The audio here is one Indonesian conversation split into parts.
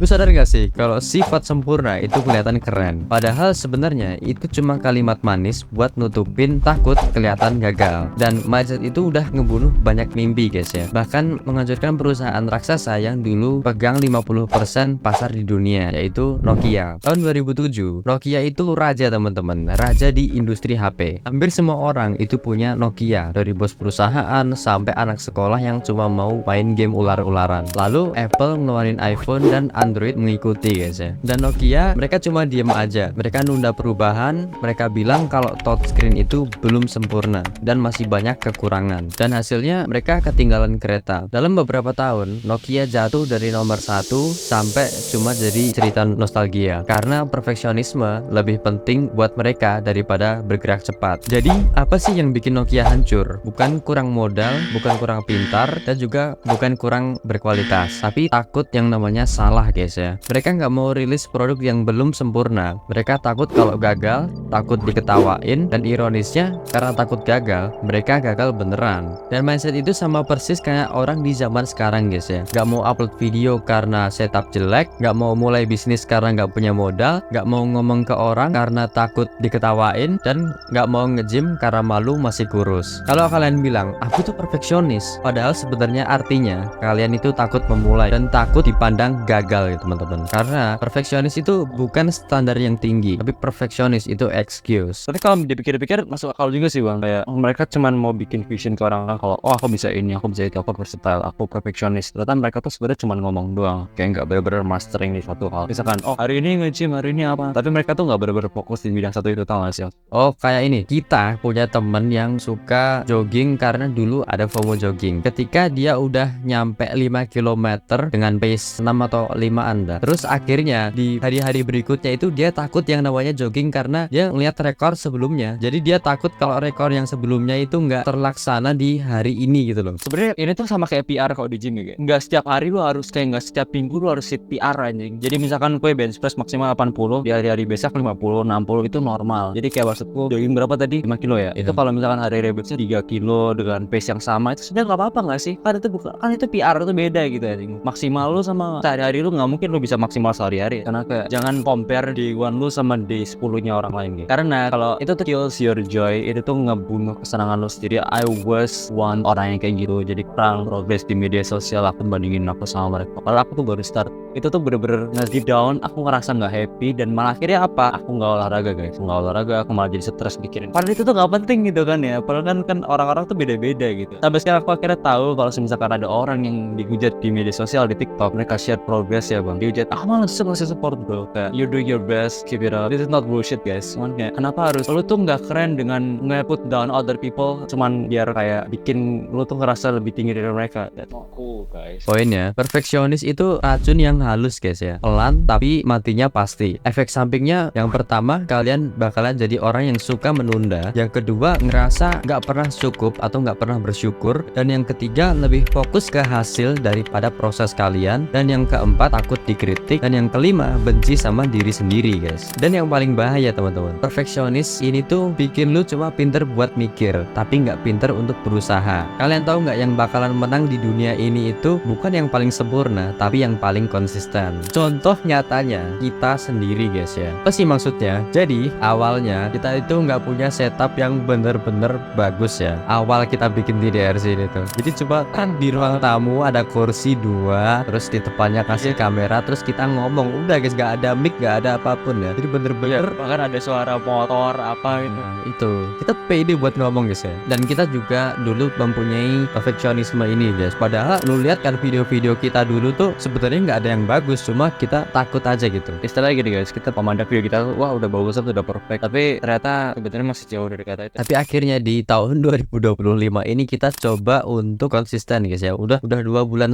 Lu sadar gak sih kalau sifat sempurna itu kelihatan keren, padahal sebenarnya itu cuma kalimat manis buat nutupin takut kelihatan gagal. Dan mindset itu udah ngebunuh banyak mimpi guys ya. Bahkan menghancurkan perusahaan raksasa yang dulu pegang 50% pasar di dunia, yaitu Nokia. Tahun 2007, Nokia itu raja teman-teman, raja di industri HP. Hampir semua orang itu punya Nokia, dari bos perusahaan sampai anak sekolah yang cuma mau main game ular-ularan. Lalu Apple ngeluarin iPhone dan Android mengikuti guys ya. Dan Nokia mereka cuma diem aja, mereka nunda perubahan, mereka bilang kalau touchscreen itu belum sempurna dan masih banyak kekurangan. Dan hasilnya mereka ketinggalan kereta. Dalam beberapa tahun Nokia jatuh dari nomor 1 sampai cuma jadi cerita nostalgia, karena perfeksionisme lebih penting buat mereka daripada bergerak cepat. Jadi apa sih yang bikin Nokia hancur? Bukan kurang modal, bukan kurang pintar, dan juga bukan kurang berkualitas, tapi takut yang namanya salah guys ya. Mereka nggak mau rilis produk yang belum sempurna. Mereka takut kalau gagal, takut diketawain, dan ironisnya karena takut gagal, mereka gagal beneran. Dan mindset itu sama persis kayak orang di zaman sekarang guys ya. Nggak mau upload video karena setup jelek, nggak mau mulai bisnis karena nggak punya modal, nggak mau ngomong ke orang karena takut diketawain, dan nggak mau nge-gym karena malu masih kurus. Kalau kalian bilang aku tuh perfeksionis, padahal sebenarnya artinya kalian itu takut memulai dan takut dipandang gagal ya teman-teman. Karena perfeksionis itu bukan standar yang tinggi, tapi perfeksionis itu excuse. Tapi kalau dipikir-pikir masuk akal juga sih bang, kayak mereka cuman mau bikin vision ke orang-orang kalau oh aku bisa ini, aku bisa itu, aku versatile, aku perfeksionis. Ternyata mereka tuh sebenarnya cuman ngomong doang, kayak nggak bener-bener mastering di suatu hal. Misalkan oh hari ini nge-gym, hari ini apa, tapi mereka tuh nggak bener-bener fokus di bidang satu itu, tau gak sih? Oh kayak ini, kita punya temen yang suka jogging karena dulu ada FOMO jogging. Ketika dia udah nyampe 5 km dengan pace 6 atau 5 anda, terus akhirnya di hari-hari berikutnya itu dia takut yang namanya jogging karena dia ngeliat rekor sebelumnya. Jadi dia takut kalau rekor yang sebelumnya itu nggak terlaksana di hari ini gitu loh. Sebenarnya ini tuh sama kayak PR kalau di gym ya, nggak setiap hari lu harus kayak nggak setiap minggu lu harus hit PR anjing. Jadi misalkan gue bench press maksimal 80, di hari-hari besok 50, 60 itu normal. Jadi kayak maksudku jogging berapa tadi? 5 kilo ya. Itu kalau misalkan hari-hari besok 3 kilo dengan pace yang sama itu sebenarnya nggak apa-apa nggak sih? Kan itu bukan, kan itu PR itu beda gitu anjing. Maksimal lu sama sehari-hari lu nggak mungkin lu bisa maksimal sehari-hari. Karena kayak jangan compare day 1 lu sama day 10-nya orang lain gitu. Karena kalau itu tuh kills your joy, itu tuh ngebunuh kesenangan lu sendiri. I was one orang yang kayak gitu, jadi kurang progres di media sosial aku bandingin aku sama mereka. Kalau aku tuh baru start, itu tuh bener-bener nge-deep down, aku ngerasa nggak happy, dan malah akhirnya apa? Aku nggak olahraga guys, nggak olahraga, aku malah jadi stres mikirin. Padahal itu tuh nggak penting gitu kan ya. Padahal kan orang-orang tuh beda-beda gitu. Sampai sekarang aku akhirnya tahu kalau misalkan ada orang yang dihujat di media sosial, di TikTok, mereka share progress ya bang, dihujat, ah malah ngasih support bro, kayak you're doing your best, keep it up, this is not bullshit guys. Cuman kayak kenapa harus lu tuh nggak keren dengan nge-put down other people cuman biar kayak bikin lu tuh ngerasa lebih tinggi dari mereka. That's not cool guys. Poinnya, perfeksionis itu racun yang halus guys ya, pelan tapi matinya pasti. Efek sampingnya yang pertama, kalian bakalan jadi orang yang suka menunda. Yang kedua, ngerasa nggak pernah cukup atau nggak pernah bersyukur. Dan yang ketiga, lebih fokus ke hasil daripada proses kalian. Dan yang keempat, takut dikritik. Dan yang kelima, benci sama diri sendiri guys. Dan yang paling bahaya teman-teman, perfeksionis ini tuh bikin lu cuma pinter buat mikir, tapi nggak pinter untuk berusaha. Kalian tahu nggak yang bakalan menang di dunia ini itu bukan yang paling sempurna, tapi yang paling konsisten. Contoh nyatanya kita sendiri guys ya. Apa sih maksudnya? Jadi awalnya kita itu nggak punya setup yang bener-bener bagus ya. Awal kita bikin di DRC ini tuh, jadi coba kan di ruang tamu ada kursi 2, terus di depannya kasih kamera, terus kita ngomong, udah guys, nggak ada mic, nggak ada apapun ya. Jadi bener-bener Bahkan ada suara motor apa gitu. nah, itu kita pede buat ngomong guys ya. Dan kita juga dulu mempunyai perfeksionisme ini guys. Padahal lu lihat kan video-video kita dulu tuh sebenarnya nggak ada yang bagus, cuma kita takut aja gitu. Istilahnya gini guys, kita memandang video kita wah udah bagus, udah perfect, tapi ternyata sebetulnya masih jauh dari kata itu. Tapi akhirnya di tahun 2025 ini kita coba untuk konsisten guys ya. Udah 2,5 bulan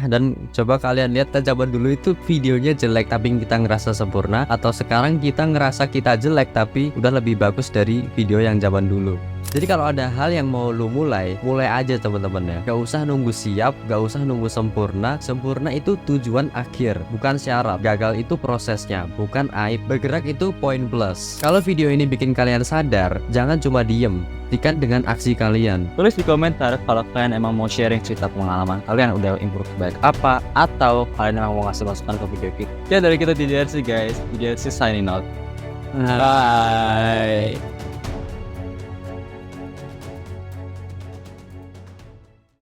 dan coba kalian lihat zaman dulu itu videonya jelek tapi kita ngerasa sempurna, atau sekarang kita ngerasa kita jelek tapi udah lebih bagus dari video yang zaman dulu. Jadi kalau ada hal yang mau lu mulai aja teman-teman ya. Gak usah nunggu siap, gak usah nunggu sempurna. Sempurna itu tujuan akhir, bukan syarat. Gagal itu prosesnya, bukan aib. Bergerak itu poin plus. Kalau video ini bikin kalian sadar, jangan cuma diem, buktikan dengan aksi kalian. Tulis di komentar kalau kalian emang mau sharing cerita pengalaman kalian udah improve baik apa, atau kalian emang mau ngasih masukan ke video kita. Ya dari kita di DRC guys, DRC signing out. Bye.